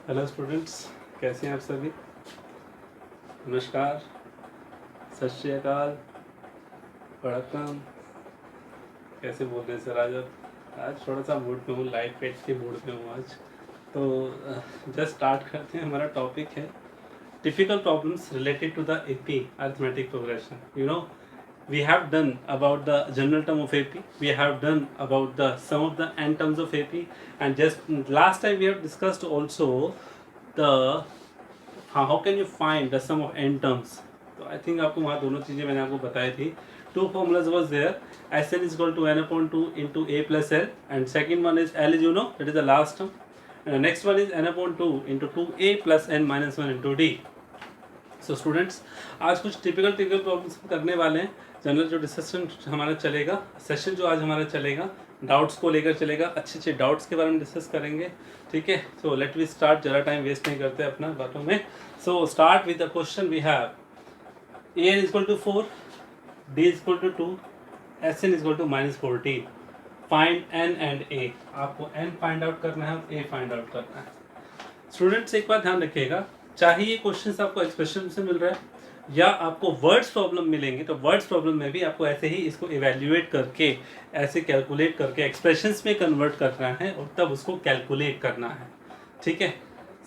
Hello students, कैसे हैं आप सभी। नमस्कार, सत श्री अकाल, वड़कम। कैसे बोल रहे हैं सर? आज थोड़ा सा मूड में हूँ, लाइट वेट के मूड में हूँ आज। तो जस्ट स्टार्ट करते हैं। हमारा टॉपिक है typical problems related to the AP arithmetic progression. You know, we have done about the general term of AP, we have done about the some of the n terms of AP, and just last time we have discussed also the how can you find the sum of n terms. तो I think आपको वहाँ दोनों चीज़ें मैंने आपको बताई थी. Two formulas was there. Sn is equal to n upon 2 into a plus l, and second one is l is, you know, that is the last term, and the next one is n upon 2 into 2a plus n minus 1 into d. So students, आज कुछ typical problems करने वाले हैं. General जो discussion हमारा चलेगा, session जो आज हमारा चलेगा, डाउट्स को लेकर चलेगा. अच्छे डाउट्स के बारे में डिस्कस करेंगे. ठीक है, सो लेट वी स्टार्ट. ज़रा टाइम वेस्ट नहीं करते अपना बातों में. So start with the question. We have a n is equal to 4, d is equal to 2, s n is equal to -14. Find n and a. आपको n find out करना है, a find out करना है. Students, एक बात ध्यान रखिएगा, चाहे ये क्वेश्चन आपको एक्सप्रेशन से मिल रहा है या आपको वर्ड्स प्रॉब्लम मिलेंगे, तो वर्ड्स प्रॉब्लम में भी आपको ऐसे ही इसको इवेल्युएट करके, ऐसे कैलकुलेट करके एक्सप्रेशंस में कन्वर्ट करना है और तब उसको कैलकुलेट करना है. ठीक है,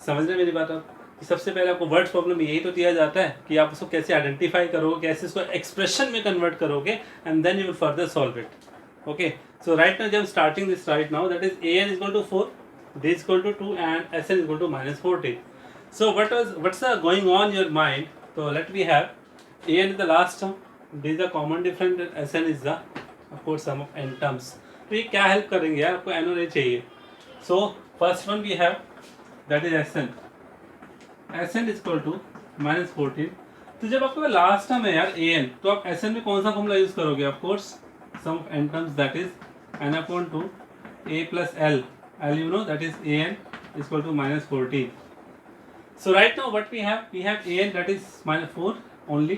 समझ रहे मेरी बात आप? सबसे पहले आपको वर्ड्स प्रॉब्लम यही तो दिया जाता है कि आप उसको कैसे आइडेंटिफाई करोगे, कैसे इसको एक्सप्रेशन में कन्वर्ट करोगे, and then you will further solve it. Okay, so right now जब starting this right now, that is a n equal to 4, d is equal to 2, and s n is equal to -14. So what's going on in your mind? So let we have a n is the last term, d is the common difference, and s n is the of course sum of n terms. तो ये क्या help करेंगे यार? आपको n और a चाहिए. So first one we have, that is s n. s n is equal to -14. तो जब आपके पास लास्ट टर्म है यार a n, तो आप s n में कौन सा फॉर्मूला यूज करोगे? Of course sum of n terms, that is n upon 2 a plus l. You know, that is a n is equal to -14. So right now what we have a n, that is -4 only.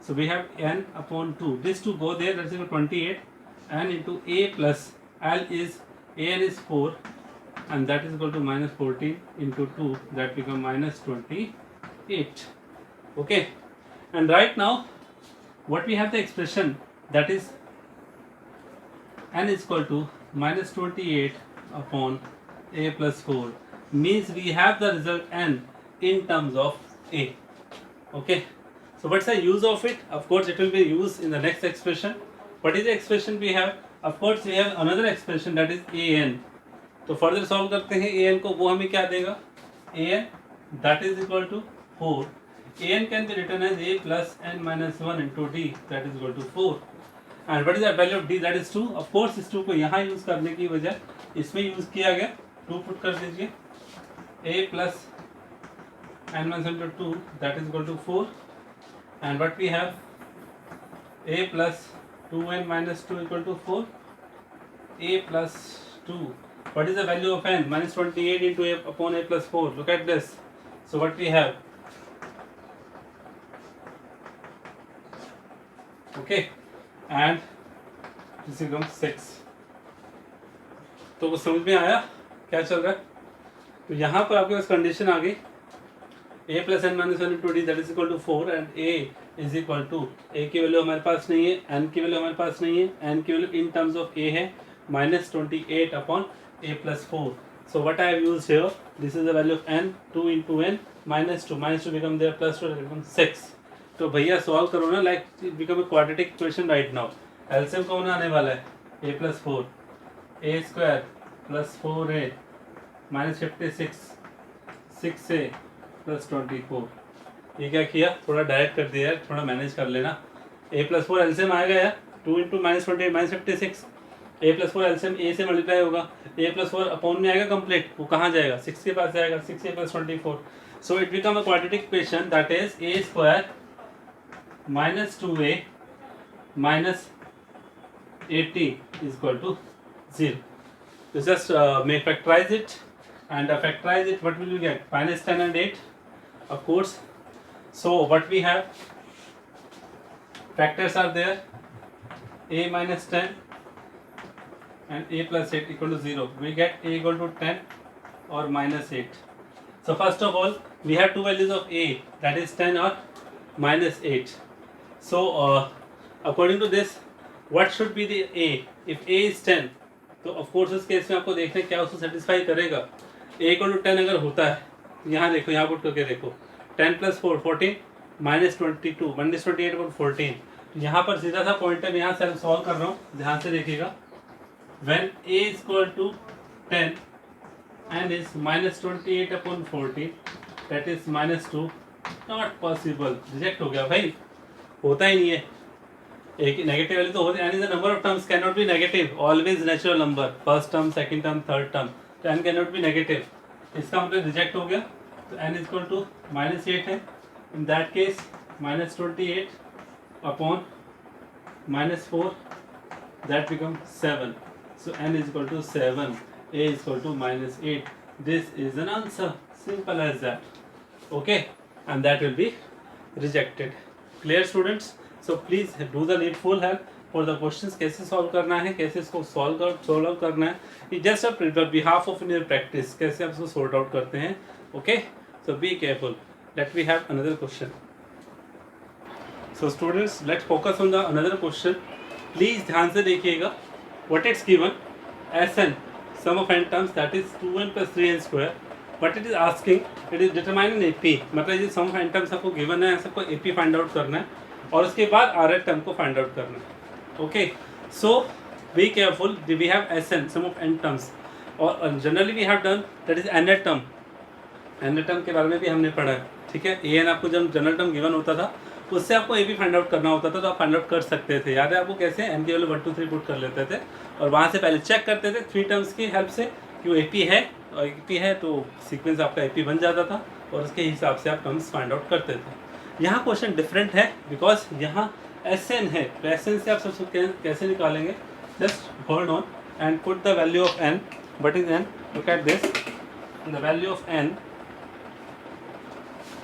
So we have n upon 2. This 2 go there, that is equal to 28. N into a plus l is, a n is 4, and that is equal to -14 into 2, that become -28. Okay, and right now what we have the expression, that is n is equal to -28 upon a plus 4, means we have the result n in terms of a. Okay, so what's the use of it? Of course it will be used in the next expression. What is the expression we have? Of course we have another expression, that is a n. तो further solve करते हैं a n को. वो हमें क्या देगा? a n that is equal to 4. a n can be written as a plus n minus 1 into d, that is equal to 4. And what is the value of d? That is 2. Of course इस 2 को यहाँ use करने की वजह इसमें use किया गया. 2 put कर दीजिए. a plus n minus 1 into 2, that is equal to 4. And what we have, a plus 2n minus 2 equal to 4. a plus 2, what is the value of n? -28 into a upon a plus 4. Look at this. So what we have, okay, and this becomes 6. तो वो समझ में आया क्या चल रहा है? तो यहाँ पर आपके पास कंडीशन आ गई, a plus n minus 1 into d, that is equal to 4, and a is equal to, a की वैल्यू हमारे पास नहीं है, n की वैल्यू हमारे पास नहीं है, n की value in terms of a है -28 upon a plus 4. So what I have used here, this is the value of n, 2 into n, -2 become there, plus 2 become 6. तो भैया सॉल्व करो ना, like it become a quadratic equation right now. LCM कौन आने वाला है? a plus 4, a square plus 4a minus 56, 6a plus 24. ये क्या किया? थोड़ा डायरेक्ट कर दिया यार, थोड़ा मैनेज कर लेना. a plus 4 एलसीएम आएगा यार, 2 into -28 -56. a plus 4 LCM a से मल्टीप्लाई होगा, a plus 4 अपॉन में आएगा कंप्लीट, वो कहाँ जाएगा? 6 के पास जाएगा, 6a plus 24. So it become a quadratic equation, that is a square minus 2a minus 80 is equal to 0. So just may factorize it, and factorize it, what will we get? -10 and 8, of course. So what we have, factors are there, a minus 10 and a plus 8 equal to 0. We get a equal to 10 or -8. So first of all, we have two values of a, that is 10 or -8. So according to this, what should be the a? If a is 10, तो of course उस case में आपको देखना है क्या उसको satisfy करेगा. a equal to 10 अगर होता है, यहाँ देखो, यहाँ पुट करके देखो, 10 + 4 14 -22 1/28 14. यहाँ पर सीधा सा पॉइंट है, मैं यहाँ से सॉल्व कर रहा हूँ, ध्यान से देखिएगा. When a is equal to 10 and is -28/14, that is -2, not possible, reject हो गया भाई, होता ही नहीं है. एक नेगेटिव वैल्यू तो होती है, and the number of terms can not be negative, always natural number, first term, second term, third term, तो n can not be negative. इसका मतलब रिजेक्ट हो गया. तो n इज इक्वल टू -8 है. In that case -28 upon -4, that become 7. So n is equal to 7, a is equal to -8. This is an answer, simple as that. Okay, and that will be rejected. Clear students? So please do the needful help for the questions. कैसे solve करना है, कैसे इसको solve करना है, ये just a behalf of your practice, कैसे आप इसको sort out करते हैं. Okay, so be careful. Let me have another question. So students, let's focus on the another question. Please ध्यान से देखिएगा. What it's given, Sn, sum of n terms, that is 2n + 3n square. But it is asking, it is determining AP, मतलब ये sum of n terms आपको given है, सबको AP find out करना है और उसके बाद Rn टर्म को फाइंड आउट करना है. Okay, so be careful. We have Sn, sum of n terms, और generally we have done that is nth term. nth term के बारे में भी हमने पढ़ा है. ठीक है, an आपको जब जनरल टर्म गिवन होता था उससे आपको ए भी फाइंड आउट करना होता था, तो आप फाइंड आउट कर सकते थे. याद है आपको कैसे? एन की वैल्यू 1 2 3 पुट कर लेते थे और वहाँ से पहले चेक करते थे 3 टर्म्स की हेल्प से कि वो एपी है, और एपी है तो सीक्वेंस आपका एपी बन जाता था और उसके हिसाब से आप टर्म्स फाइंड आउट करते थे. यहाँ क्वेश्चन डिफरेंट है बिकॉज यहाँ एस एन है, तो एस एन से आप सबसे कैसे निकालेंगे? Just hold on and put the value of N. What is N? Look at this, the value of N,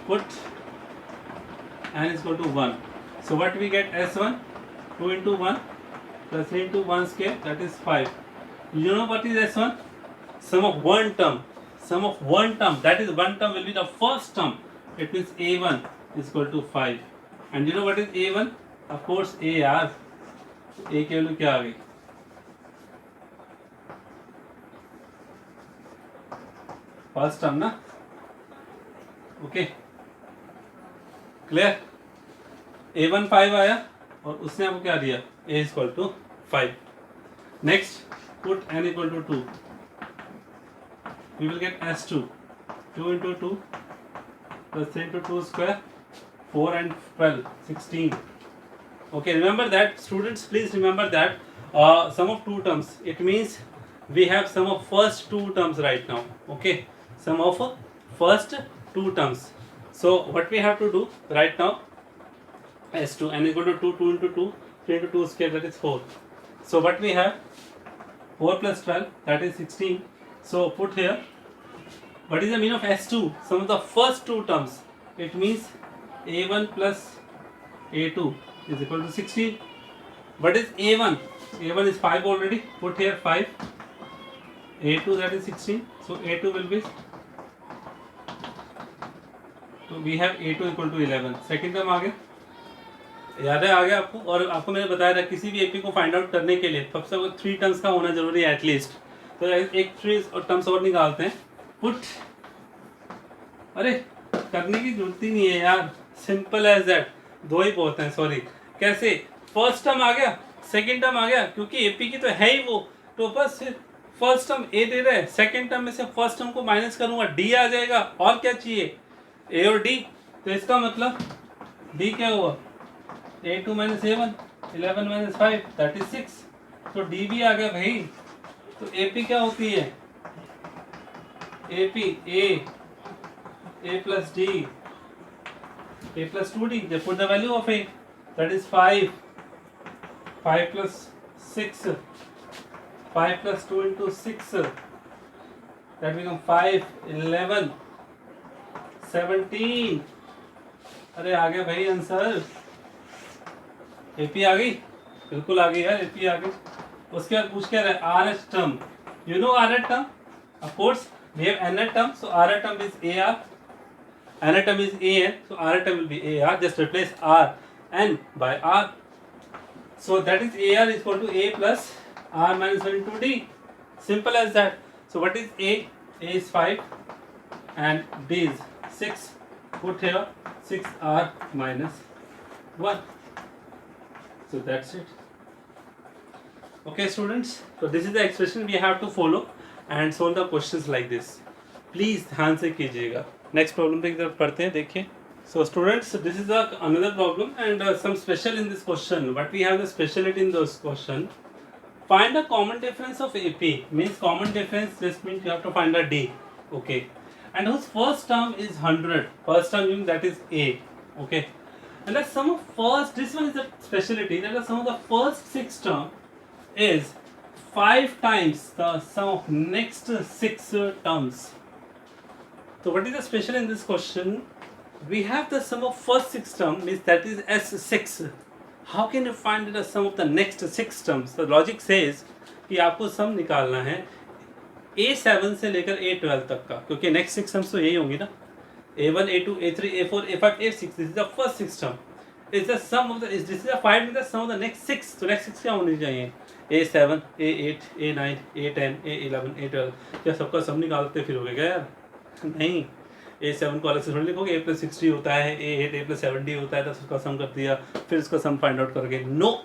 put n is equal to 1. So what we get? S1, 2 into 1 plus 3 into 1 square, that is 5. You know what is S1? Sum of one term. Sum of one term, that is one term will be the first term. It means A1 is equal to 5. And you know what is A1? Of course A यार, A की value क्या आ गई? First term ना. Okay, clear. A1 5 आया और उसने आपको क्या दिया? A is equal to 5. Next put n equal to 2. We will get S2, 2 into 2 plus 3 into 2 square, 4 and 12, 16. Okay, remember that students, please remember that sum of two terms, it means we have sum of first two terms right now. Okay, sum of first two terms. So what we have to do right now, S2, n equal to 2, 2 into 2, 3 into 2 square, that is 4. So what we have? 4 plus 12, that is 16. So put here, what is the meaning of S2? Sum of the first two terms. It means A1 plus A2 is equal to 16. What is A1? A1 is 5 already. Put here 5. A2, that is 16. So A2 will be, so we have A2 equal to 11. Second term आ गया, याद है आ गया आपको. और आपको मैंने बताया था किसी भी एपी को फाइंड आउट करने के लिए सबसे 3 टर्म्स का होना जरूरी है एटलीस्ट. तो एक 3 और टर्म्स और निकालते हैं. पुट, अरे करने की जरूरत ही नहीं है यार, सिंपल एज दैट. 2 ही बहुत हैं, सॉरी. कैसे? फर्स्ट टर्म आ गया, सेकेंड टर्म आ गया, क्योंकि एपी की तो है ही वो, तो बस फर्स्ट टर्म ए दे रहा है, सेकेंड टर्म में से फर्स्ट टर्म को माइनस करूंगा, डी आ जाएगा. और क्या चाहिए? ए और डी. तो इसका मतलब डी क्या हुआ? A2 minus A1, 11 minus 5, that is 6. तो D भी आ गया भाई. तो AP क्या होती है? AP A plus D, A plus 2D. They put the value of A, that is 5. 5 plus 6, 5 plus 2 into 6, that become 5, 11, 17. अरे आ गया भाई आंसर. एपी आ गई, बिल्कुल आ गई यार, एपी आ गई. उसके बाद पूछ क्या रहा है? R H term. You know R H term? Of course We have nth term, so rth term is AR, nth term is AN, so rth term will be AR. Just replace R n by R. So that is AR is equal to A plus R minus 1 into D. Simple as that. So what is A? A is 5 and D is 6. Put here 6R minus 1. So that's it. Okay students, so this is the expression we have to follow and solve the questions like this. Please ध्यान से कीजिएगा. Next problem पे की तरफ पढ़ते हैं. देखिए. So students, this is another problem and some special in this question. What we have the speciality in this question. Find the common difference of AP. Means common difference just means you have to find a D. Okay. And whose first term is 100. First term means that is A. Okay. And the sum of first, this one is the speciality, that the sum of the first 6 term is 5 times the sum of next 6 terms. So what is the special in this question? We have the sum of first 6 term, means that is S6. How can you find the sum of the next 6 terms? The logic says कि आपको सम निकालना है A7 से लेकर A12 तक का, क्योंकि next 6 terms तो यही होंगी ना. A1, A2, A3, A4, A5, A6. This is the first 6 term. Is the sum of the this is the 5 with the sum of the next 6. तो next 6 क्या होनी चाहिए? A7, A8, A9, A10, A11, A12. क्या सबका सम निकालते फिरोगे क्या यार? नहीं. A7 को अलग से थोड़ी लिखोगे. A plus 60 होता है, A8 A plus 70 होता है, तो उसका सम कर दिया, फिर उसका सम फाइंड आउट करोगे. No,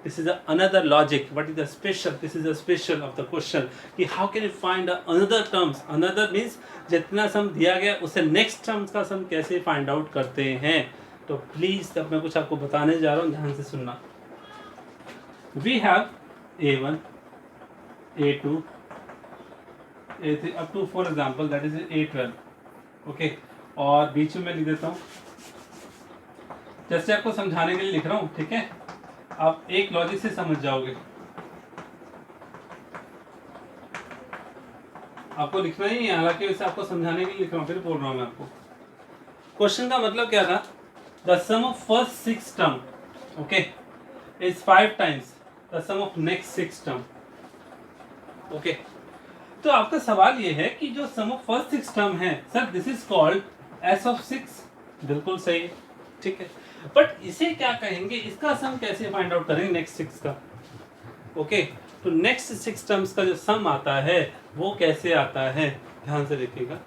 this is another logic. What is the special? This is the special of the question कि how can you find another terms? Another means जितना सम दिया गया उससे नेक्स्ट टर्म्स का सम कैसे फाइंड आउट करते हैं. तो प्लीज तब मैं कुछ आपको बताने जा रहा हूँ, ध्यान से सुनना. We have A1, A2, A3 up to for example that is A12. Okay. और बीच में मैं लिख देता हूँ, जैसे आपको समझाने के लिए लिख रहा हूँ. ठीक है, आप एक लॉजिक से समझ जाओगे. आपको लिखना ही है, हालांकि वैसे आपको समझाने के लिए लिख रहा हूँ, फिर बोल रहा हूँ मैं आपको. क्वेश्चन का मतलब क्या था? The sum of first 6 term okay is 5 times the sum of next 6 term. Okay, तो आपका सवाल ये है कि जो सम ऑफ फर्स्ट 6 टर्म है, sir this is called S of 6. बिल्कुल सही है. ठीक है, बट इसे क्या कहेंगे, इसका सम कैसे फाइंड आउट करेंगे नेक्स्ट 6 का. ओके, तो नेक्स्ट 6 टर्म्स का जो सम आता है वो कैसे आता है, ध्यान से देखिएगा.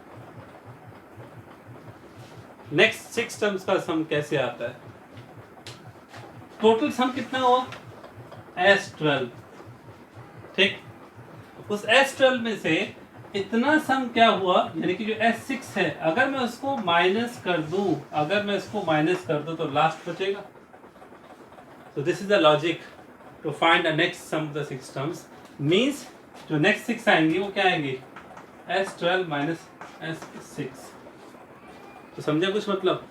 नेक्स्ट 6 टर्म्स का सम कैसे आता है? टोटल सम कितना हुआ? S12. ठीक, उस S12 में से इतना सम क्या हुआ, यानी कि जो S6 है, अगर मैं उसको माइनस कर दूं, तो लास्ट बचेगा. So this is the logic to find the next sum of the 6 terms. Means जो next 6 आएंगी वो क्या आएंगी? S12 minus S6. तो समझे कुछ मतलब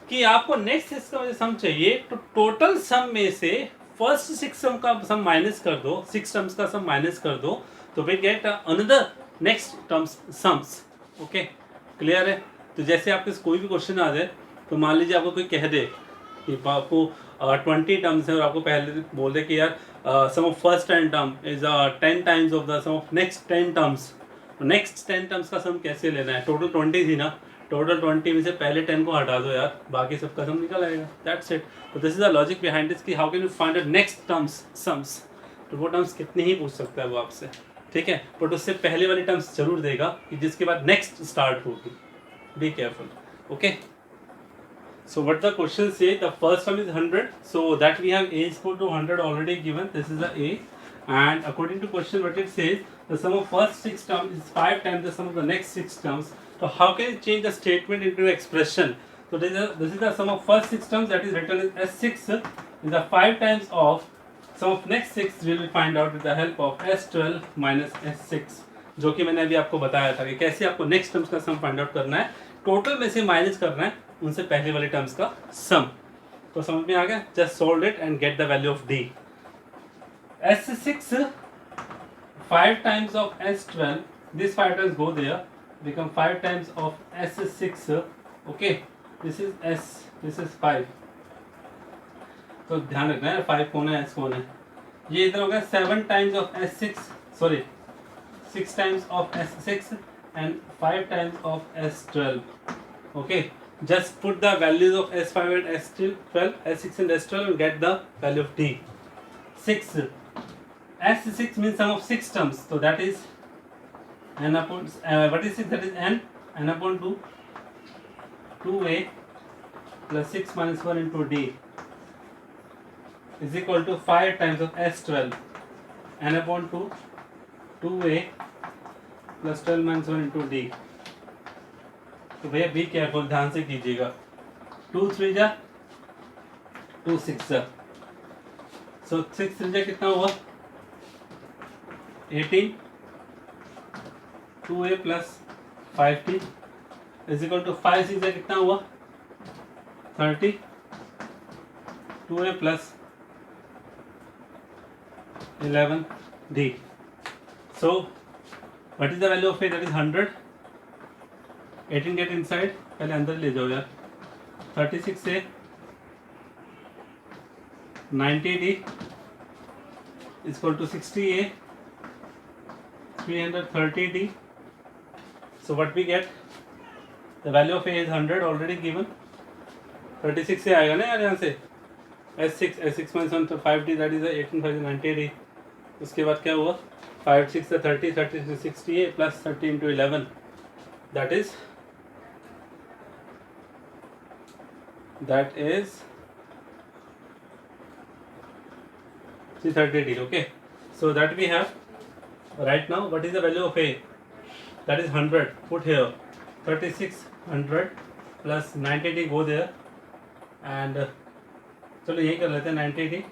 कि आपको नेक्स्ट 6 का सम चाहिए, तो टोटल सम में से फर्स्ट 6 सम का सम माइनस कर दो, 6 टर्म्स का सम माइनस कर दो, तो we get another next terms sums. Okay, clear है? तो जैसे आपके कोई भी क्वेश्चन आ जाए, तो मान लीजिए आपको कोई कह दे कि आपको 20 टर्म्स है और आपको पहले बोल दे कि यार sum of first 10 term is 10 times of the sum of next 10 terms. Next 10 terms का सम कैसे लेना है? टोटल 20 थी ना, टोटल 20 में से पहले 10 को हटा दो यार, बाकी सबका सम निकल आएगा. That's it. तो this is the logic behind this कि how can you find the next terms sums. तो वो टर्म्स कितने ही पूछ सकता है वो आपसे. ठीक है, बट उससे पहले वाली टर्म्स जरूर देगा कि जिसके बाद नेक्स्ट स्टार्ट होगी. Be careful. Okay, so what the question say, the first term is 100, so that we have A is equal to 100 already given. This is the A, and according to question what it says, the sum of first 6 terms is 5 times the sum of the next 6 terms. So how can you change the statement into expression? So this is the sum of first 6 terms, that is written as S6 is the 5 times of sum of next 6 we will find out with the help of S12 minus S6, जो कि मैंने अभी आपको बताया था कि कैसे आपको नेक्स्ट टर्म्स का सम फाइंड आउट करना है. टोटल में से माइनस करना है उनसे पहले वाले टर्म्स का सम. तो समझ में आ गया? Just solve it and get the value of D. S6 5 times of S12, this 5 times go there, become 5 times of S6. okay, this is S, this is 5. तो ध्यान रखना है 5 कौन है, S कौन है. ये इधर हो गया 7 times of S6, sorry 6 times of S6 and 5 times of S12. Okay, just put the values of S5 and S12, S6 and S12 and get the value of D. 6. S6 means sum of 6 terms. So that is n upon what is 6? That is n upon 2, 2a plus 6 minus 1 into D is equal to 5 times of S12, n upon 2, 2a plus 12 minus 1 into D. तो भैया be careful, ध्यान से कीजिएगा. 2 3 जा 2 6 जा. सो 6 3 जा कितना हुआ 18, 2a plus 5t is equal to 5 6 जा कितना हुआ 30, 2a plus 11d. So what is the value of a? That is 100. 18 get inside, पहले अंदर ले जाओ यार. 36 से 90d is equal to 60a, 330d. So what we get? The value of a is 100 already given. 36 से आएगा ना यार यहाँ से. S6 minus 1 to 5d, that is 18 5 90d. उसके बाद क्या हुआ 5 6 से 30, 30 से 60a plus 30 into 11, that is 330d. Okay, so that we have right now. What is the value of a? That is 100. Put here 3600 plus 90d go there, and चलो यही कर लेते हैं 90d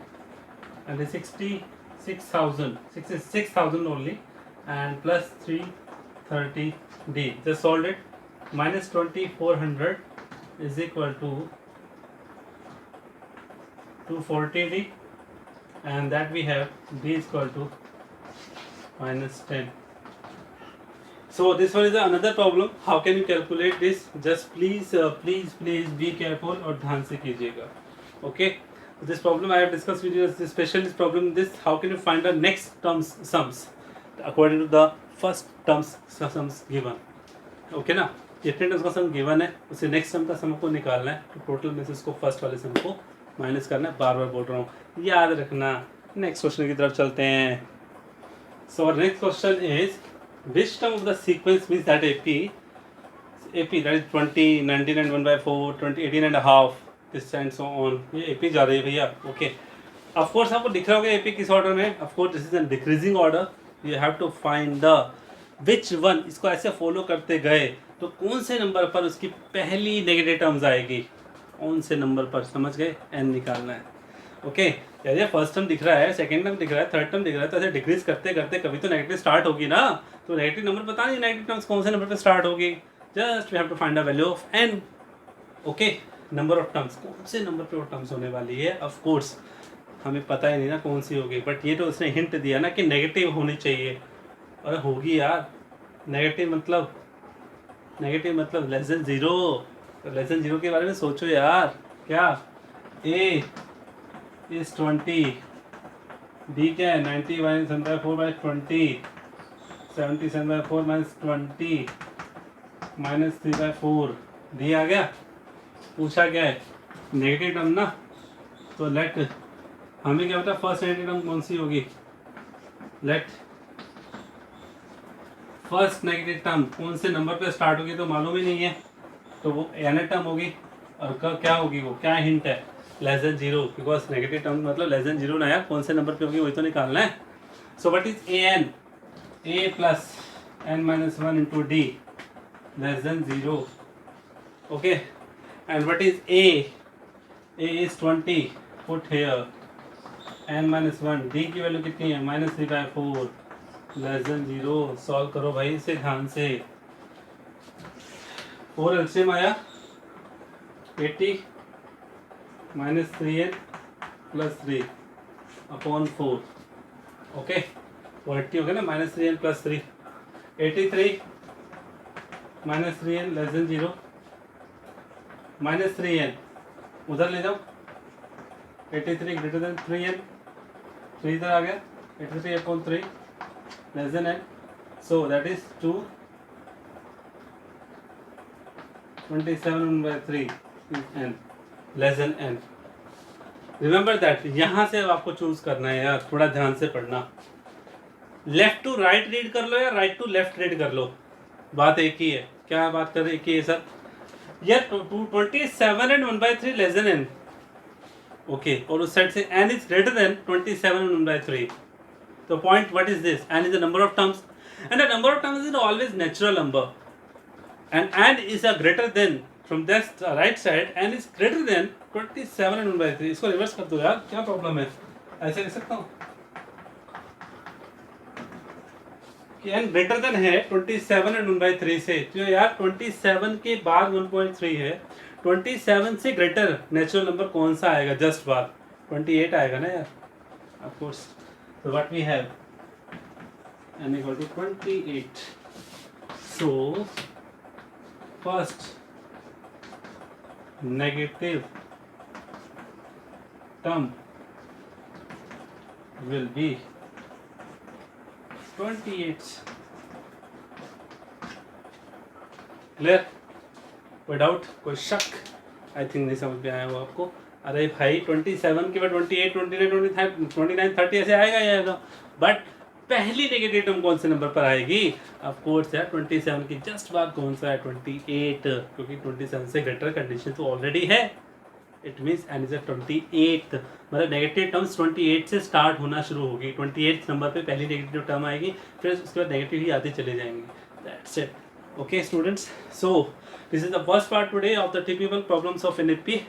and 66,000 only, and plus 330d. Just solve it. Minus 2400 is equal to 240d, and that we have d is equal to minus 10. So this one is another problem. How can you calculate this? Just please be careful और ध्यान से कीजिएगा. Okay, this problem I have discussed with you, especially this problem, this how can you find the next terms sums according to the first terms sums given. Okay ना, जितने terms का सम given है उसे next sum का सम को निकालना है, तो टोटल में से उसको फर्स्ट वाले सम को माइनस करना है. बार बार बोल रहा हूँ, याद रखना. नेक्स्ट क्वेश्चन की तरफ चलते हैं. So next question is which term of the sequence means that AP that is 20, 19 and 1/4, 20, 18 and a half, this and so on. ये AP जा रही है भैया. ओके, ऑफ कोर्स आपको दिख रहा होगा AP किस ऑर्डर में. Of course this is an decreasing order. You have to find the which one. इसको ऐसे फॉलो करते गए तो कौन से नंबर पर उसकी पहली नेगेटिव टर्म्स आएगी, कौन से नंबर पर, समझ गए. n निकालना है. ओके, यदि फर्स्ट टर्म दिख रहा है, सेकंड टर्म दिख रहा है, थर्ड टर्म दिख रहा है, तो ऐसे डिक्रीज करते करते कभी तो नेगेटिव स्टार्ट होगी ना. तो नेगेटिव नंबर पता नहीं नेगेटिव टर्म्स कौन से नंबर पे स्टार्ट होगी. Just we have to find the value of n. Okay, number of terms, कौन से नंबर पे वो टर्म्स होने वाली है. ऑफ कोर्स हमें पता ही नहीं ना कौन सी होगी, बट ये तो उसने हिंट दिया ना कि नेगेटिव होनी चाहिए. और होगी यार. नेगेटिव मतलब less than zero. Less than zero के बारे में सोचो यार. क्या a is 20, b क्या है 90 minus 1/4 by 20, 77/4 minus 20 minus 3/4, d आ गया. पूछा क्या है नेगेटिव टर्म ना, तो लेट हमें क्या पता फर्स्ट नेगेटिव टर्म कौन सी होगी. लेट फर्स्ट नेगेटिव टर्म कौन से नंबर पे स्टार्ट होगी तो मालूम ही नहीं है, तो वो n टर्म होगी. और क्या होगी, वो क्या हिंट है, less than zero. Because negative term मतलब लेस देन जीरो ना यार, कौन से नंबर पे होगी वही तो निकालना है. So what is an? a plus n minus 1 into D less than zero. Okay, and what is a? a is 20, put here n minus 1, d की वैल्यू कितनी है -3/4 लेस देन जीरो. सॉल्व करो भाई इसे ध्यान से. 4 एलसीएम आया 80 minus 3n plus 3 upon 4. Okay, वो 80 हो गया ना, minus 3n plus 3. 83 minus 3n less than zero. Minus 3n उधर ले जाओ. 83 ग्रेटर देन 3n, 3 इधर आ गया. 83 upon 3 less than n. So that is 2 27/3 is n, less than n। Remember that, यहाँ से आपको चूज करना है यार, थोड़ा ध्यान से पढ़ना। लेफ्ट टू राइट रीड कर लो या राइट टू लेफ्ट रीड कर लो, बात एक ही है। क्या बात कर रहे, एक ही है सर। यार 27 and 1/3 less than n, okay, और उस साइड से n is greater than 27 and 1/3। तो point what is this, n is the number of terms and the number of terms is always natural number, and n is a greater than, from this right side n is greater than 27 and 1/3। इसको reverse कर दो यार, क्या problem है, ऐसे लिख सकता हूँ कि n ग्रेटर देन है 27 and 1/3 से। तो यार 27 के बाद 1.3 है, 27 से ग्रेटर नेचुरल नंबर कौन सा आएगा, जस्ट बात 28 आएगा ना यार, ऑफ कोर्स। तो what we have n equal to 28। so first negative term will be 28। Clear, कोई डाउट, कोई शक? आई थिंक नहीं समझ में आया वो आपको। अरे भाई 27 के बाद 28, 29, 30 ऐसे आएगा ही आएगा, बट पहली नेगेटिव टर्म कौन से नंबर पर आएगी? ऑफ कोर्स यार 27 की जस्ट बाद कौन सा है, 28, क्योंकि 27 से ग्रेटर कंडीशन तो ऑलरेडी है। इट मीन्स n इज 28, मतलब नेगेटिव टर्म्स 28 से स्टार्ट होना शुरू होगी। 28 नंबर पे पहली नेगेटिव टर्म आएगी, फिर उसके बाद नेगेटिव ही आते चले जाएंगे। That's it. Okay students, so this is the first part today of the typical problems of NEP.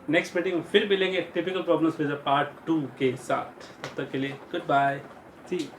Next meeting में फिर मिलेंगे टिपिकल प्रॉब्लम्स विद पार्ट 2 के साथ। तब तक के लिए गुड बाय, सी यू।